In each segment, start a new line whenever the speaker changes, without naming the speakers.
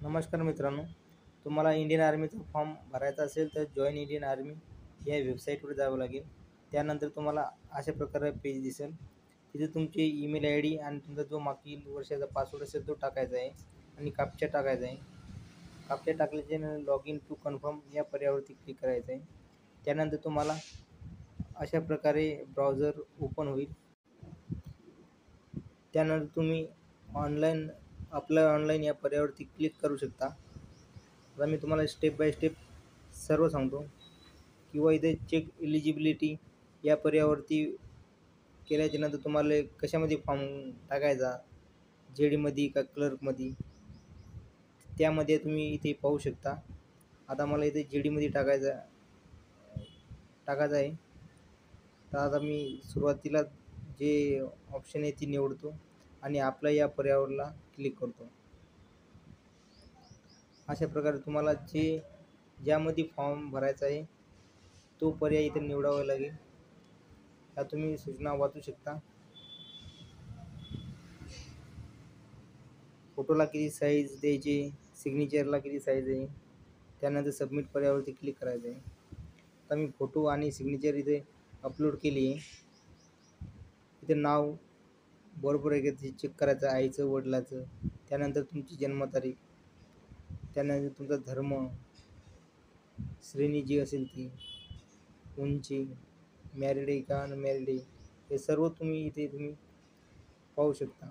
नमस्कार मित्रांनो, तुम्हाला इंडियन आर्मीचा फॉर्म भरायचा असेल तर जॉइन इंडियन आर्मी या वेबसाईटवर जावं लागेल. त्यानंतर तुम्हाला अशा प्रकारे पेज दिसेल. तिथे तुमची ईमेल आय डी आणि तुमचा जो मागील वर्षाचा पासवर्ड असेल तो टाकायचा आहे आणि कॅप्चा टाकायचा आहे. कॅप्चा टाकल्याच्यानंतर लॉग इन टू कन्फर्म या पर्यायावरती क्लिक करायचं आहे. त्यानंतर तुम्हाला अशा प्रकारे ब्राउझर ओपन होईल. त्यानंतर तुम्ही ऑनलाईन अप्लाय ऑनलाईन या पर्यायावरती क्लिक करू शकता. आता मी तुम्हाला स्टेप बाय स्टेप सर्व सांगतो. किंवा इथे चेक एलिजिबिलिटी या पर्यायावरती केल्याच्यानंतर तुम्हाला कशामध्ये फॉर्म टाकायचा, JD मध्ये का क्लर्कमध्ये, त्यामध्ये तुम्ही इथे पाहू शकता. आता मला इथे JD मध्ये टाकायचा आहे. तर आता मी सुरुवातीला जे ऑप्शन आहे ती निवडतो आणि अप्लाय या पर्यायावरला क्लिक करतो. अशा प्रकारे तुम्हाला ज्यामध्ये फॉर्म भरायचा आहे तो पर्याय इथे निवडावा लागेल. या तुम्ही सूचना वाचू शकता. फोटोला किती साईज द्यायची, सिग्नेचरला किती साईज आहे, त्यानंतर सबमिट पर्यायावरती क्लिक करायचं आहे. आता मी फोटो आणि सिग्नेचर इथे अपलोड केली आहे. इथे नाव बरोबर आहे का ते चेक करायचं, आईचं वडिलाचं, त्यानंतर तुमची जन्मतारीख, त्यानंतर तुमचा धर्म, श्रेणी जी असेल ती, उंची, मॅरिड आहे का अनमॅरिड आहे, हे सर्व तुम्ही पाहू शकता.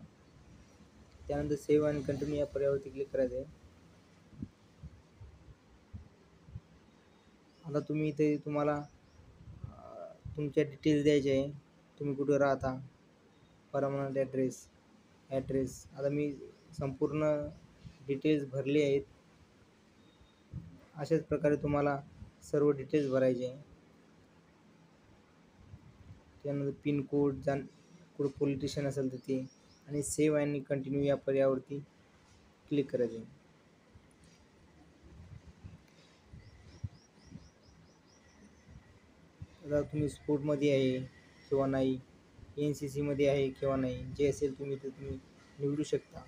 त्यानंतर सेव्ह आणि कंटिन्यू या पर्यायावरती क्लिक करायचं आहे. आता तुम्हाला तुमच्या डिटेल्स द्यायचे आहे. तुम्ही कुठे राहता, परमनंट ॲड्रेस. आता मी संपूर्ण डिटेल्स भरले आहेत. अशाच प्रकारे तुम्हाला सर्व डिटेल्स भरायचे आहे. त्यानंतर पिनकोड, कुठं पोलीस स्टेशन असेल तर ते, आणि सेव्ह आणि कंटिन्यू या पर्यायावरती क्लिक करायचे आहे. आता तुम्ही स्पोर्टमध्ये आहे किंवा नाही, NCCमध्ये आहे किंवा नाही, जे असेल तुम्ही निवडू शकता.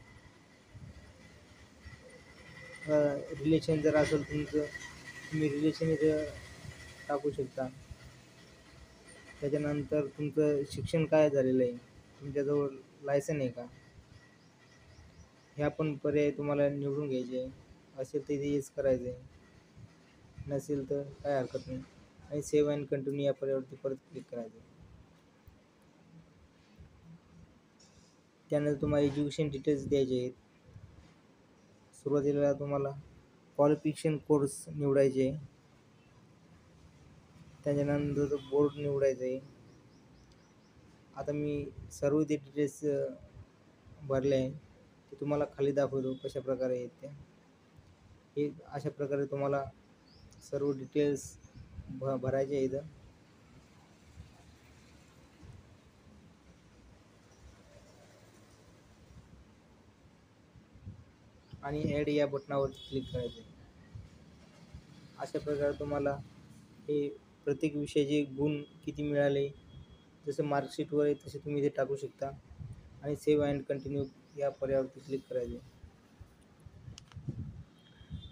रिलेशन जर असेल तुमचं, तुम्ही रिलेशन इथं टाकू शकता. त्याच्यानंतर तुमचं शिक्षण काय झालेलं आहे, तुमच्याजवळ लायसन आहे का, ह्या पण पर्याय तुम्हाला निवडून घ्यायचे आहे. असेल तर इथे येस करायचं आहे, नसेल तर काय हरकत नाही, आणि सेव्ह अँड कंटिन्यू या पर्यायावरती परत क्लिक करायचं आहे. त्यानंतर तुम्हाला एज्युकेशन डिटेल्स द्यायचे आहेत. सुरुवातीला तुम्हाला क्वालिफिकेशन कोर्स निवडायचे आहे. त्याच्यानंतर बोर्ड निवडायचं आहे. आता मी सर्व ते डिटेल्स भरले आहे, ते तुम्हाला खाली दाखवतो कशा प्रकारे आहेत त्या. हे अशा प्रकारे तुम्हाला सर्व डिटेल्स भरायचे आहे इथं. आणि ॲड या बटनावर क्लिक करायचं आहे. अशा प्रकारे तुम्हाला हे प्रत्येक विषयाचे गुण किती मिळाले, जसं मार्कशीटवर आहे तसे तुम्ही इथे टाकू शकता. आणि सेव्ह अँड कंटिन्यू या पर्यायावरती क्लिक करायचे.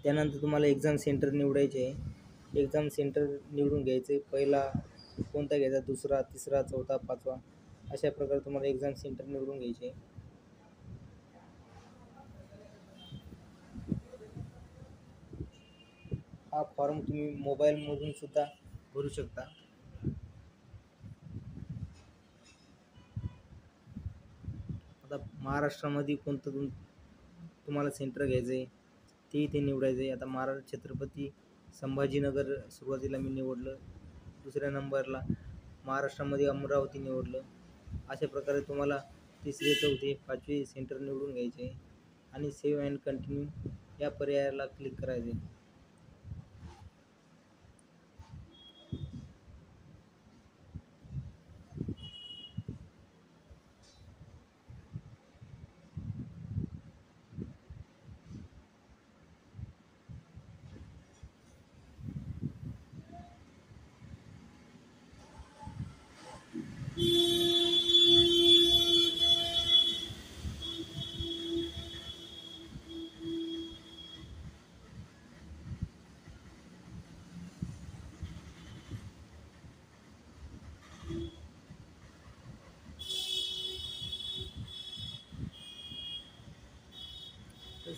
त्यानंतर तुम्हाला एक्झाम सेंटर निवडायचे आहे. एक्झाम सेंटर निवडून घ्यायचे. पहिला कोणता घ्यायचा, दुसरा, तिसरा, चौथा, पाचवा, अशा प्रकारे तुम्हाला एक्झाम सेंटर निवडून घ्यायचे. हा फॉर्म तुम्ही मोबाईलमधून सुद्धा भरू शकता. आता महाराष्ट्रामध्ये कोणतं तुम्हाला सेंटर घ्यायचं आहे ते इथे निवडायचं आहे. आता महाराष्ट्र छत्रपती संभाजीनगर सुरुवातीला मी निवडलं. दुसऱ्या नंबरला महाराष्ट्रामध्ये अमरावती निवडलं. अशा प्रकारे तुम्हाला तिसरे, चौथे, पाचवे सेंटर निवडून घ्यायचे आहे आणि सेव्ह अँड कंटिन्यू या पर्यायाला क्लिक करायचे.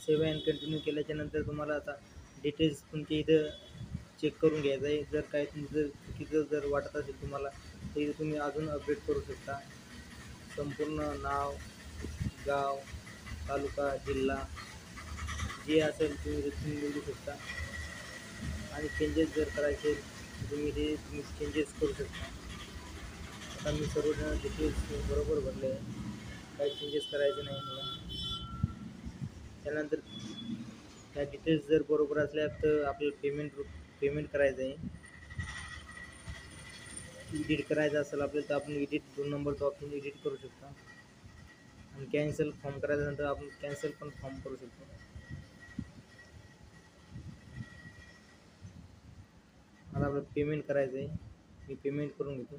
सेव्ह अँड कंटिन्यू केल्याच्या नंतर तुम्हाला आता डिटेल्स तुमच्या इथं चेक करून घ्यायचं आहे. जर काही तुमचं चुकीचं जर वाटत असेल तुम्हाला तर इथे तुम्ही अजून अपडेट करू शकता. संपूर्ण नाव, गाव, तालुका, जिल्हा जे असेल तुम्ही निवडू शकता. आणि चेंजेस जर करायचे तुम्ही चेंजेस करू शकता. आता मी सर्व डिटेल्स बरोबर भरले आहे, काही चेंजेस करायचे नाही मला. त्यानंतर त्या डिटेल्स जर बरोबर असल्या तर आपल्याला पेमेंट करायचं आहे. एडिट करायचं असेल आपल्याला तर आपण एडिट 2 नंबरचा ऑप्शन एडिट करू शकता. आणि कॅन्सल फॉर्म करायचं नंतर आपण कॅन्सल पण फॉर्म करू शकतो. आता आपलं पेमेंट करायचं आहे, मी पेमेंट करून घेतो.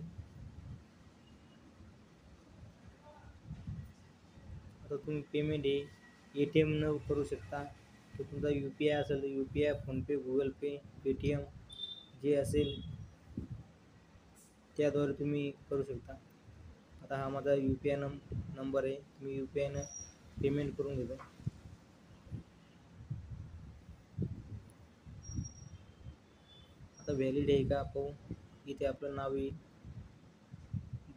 आता तुम्ही पेमेंट हे ATM न करू शकता. तर तुमचा UPI असेल तर UPI, फोनपे, गुगल पे, पेटीएम जे असेल त्याद्वारे तुम्ही करू शकता. आता हा माझा UPI नंबर आहे, मी UPI न पेमेंट करून घेतो. आता व्हॅलिड आहे का पाहू. इथे आपलं नाव येईल,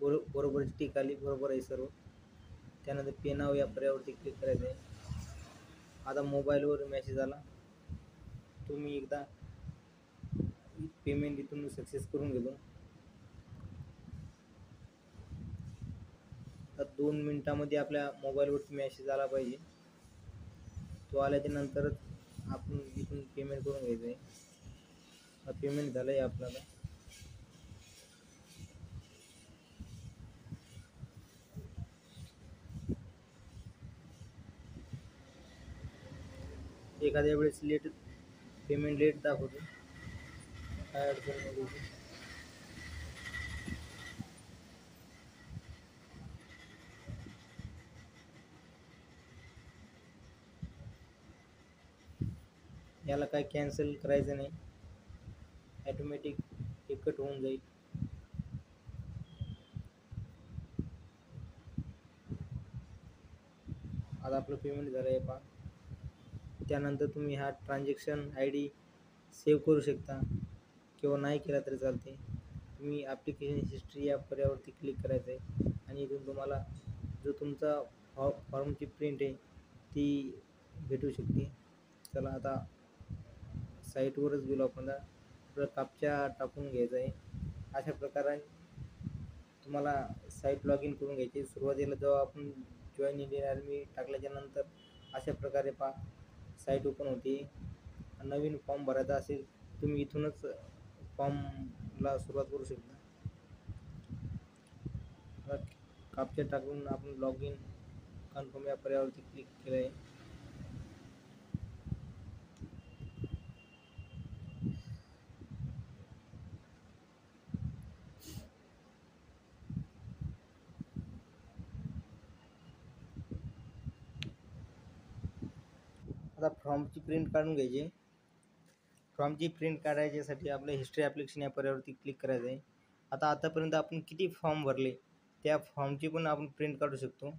बरोबरची टिक आली, बरोबर आहे सर्व. त्यानंतर पे नाव या पर्यावरती क्लिक करायचं आहे. आता मोबाईलवर मेसेज आला, तुम्ही एकदा पेमेंट इथून सक्सेस करून घेतो. आता 2 मिनिटामध्ये आपल्या मोबाईलवरती मेसेज आला पाहिजे. तो आल्याच्या नंतरच आपण इथून पेमेंट करून घ्यायचं आहे. पेमेंट झालं आहे आपल्याला. एखाद्या वेळेस पेमेंट लेट दाखवतो, काय अडचण नाही. याला काय कॅन्सल करायचं नाही, ॲटोमॅटिक हे कट होऊन जाईल. आता आपलं पेमेंट झालं आहे पहा. त्यानंतर तुम्ही हा ट्रान्झॅक्शन ID सेव्ह करू शकता किंवा नाही केला तरी चालते. तुम्ही ॲप्लिकेशन हिस्ट्री या पर्यावरती क्लिक करायचं आहे आणि इथून तुम्हाला जो तुमचा फॉर्मची प्रिंट आहे ती भेटू शकते. चला आता साईटवरच गेलो आपण. आपलं कापचा टाकून घ्यायचा आहे. अशा प्रकारे तुम्हाला साईट लॉग इन करून घ्यायची. सुरुवातीला जेव्हा आपण जॉईन इंडियन आर्मी टाकल्याच्या नंतर अशा प्रकारे साईट ओपन होते. नवीन फॉर्म भरायचा असेल तुम्ही इथूनच फॉर्मला सुरुवात करू शकता. कापचा टाकून आपण लॉग इन कन्फर्म या पर्यावरती क्लिक केलं आहे. आता फॉर्मची प्रिंट काढून घ्यायची. फॉर्मची प्रिंट काढायच्यासाठी आपलं हिस्ट्री ॲप्लिकेशन या पर्यावरती क्लिक करायचं आहे. आतापर्यंत आपण किती फॉर्म भरले त्या फॉर्मची पण आपण प्रिंट काढू शकतो.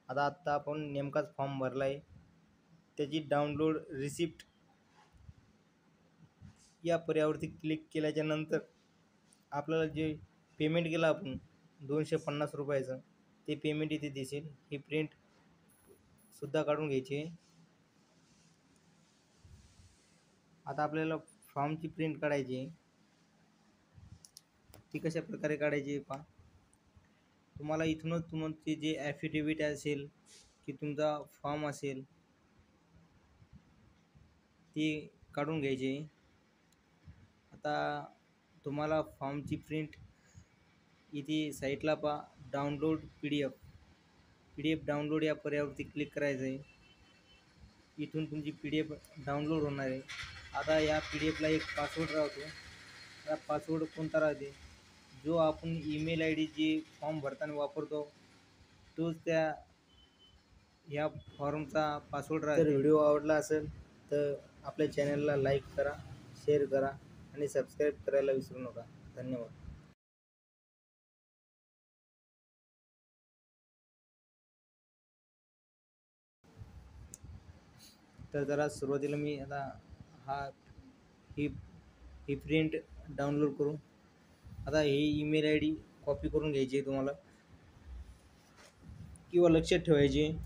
आता आपण नेमकाच फॉर्म भरला आहे, त्याची डाउनलोड रिसिप्ट या पर्यावरती क्लिक केल्याच्या नंतर आपल्याला जे पेमेंट केलं आपण 250 रुपयाचं ते पेमेंट इथे दिसेल. ही प्रिंटसुद्धा काढून घ्यायची आहे. आता आपल्याला फॉर्मची प्रिंट काढायची आहे. ती कशा प्रकारे काढायची आहे पहा. तुम्हाला इथूनच तुमची जे ॲफिडेविट असेल की तुमचा फॉर्म असेल ती काढून घ्यायची आहे. आता तुम्हाला फॉर्मची प्रिंट इथे साईटला पहा, डाउनलोड PDF डाउनलोड या पर्यावरती क्लिक करायचं आहे. इथून तुमची PDF डाउनलोड होणार आहे. आता या PDFला एक पासवर्ड राहतो. हा पासवर्ड कोणता राहते, जो आपण ईमेल ID जी फॉर्म भरताना वापरतो तोच ह्या फॉर्मचा पासवर्ड राहते. तर व्हिडिओ आवडला असेल तर आपल्या चॅनलला लाईक करा, शेअर करा आणि सबस्क्राईब करायला विसरू नका. धन्यवाद. तर जरा सुरुवातीला मी आता हा ही ही प्रिंट डाउनलोड करू. आता ही ईमेल आय डी कॉपी करून घ्यायची आहे तुम्हाला किंवा लक्षात ठेवायची आहे.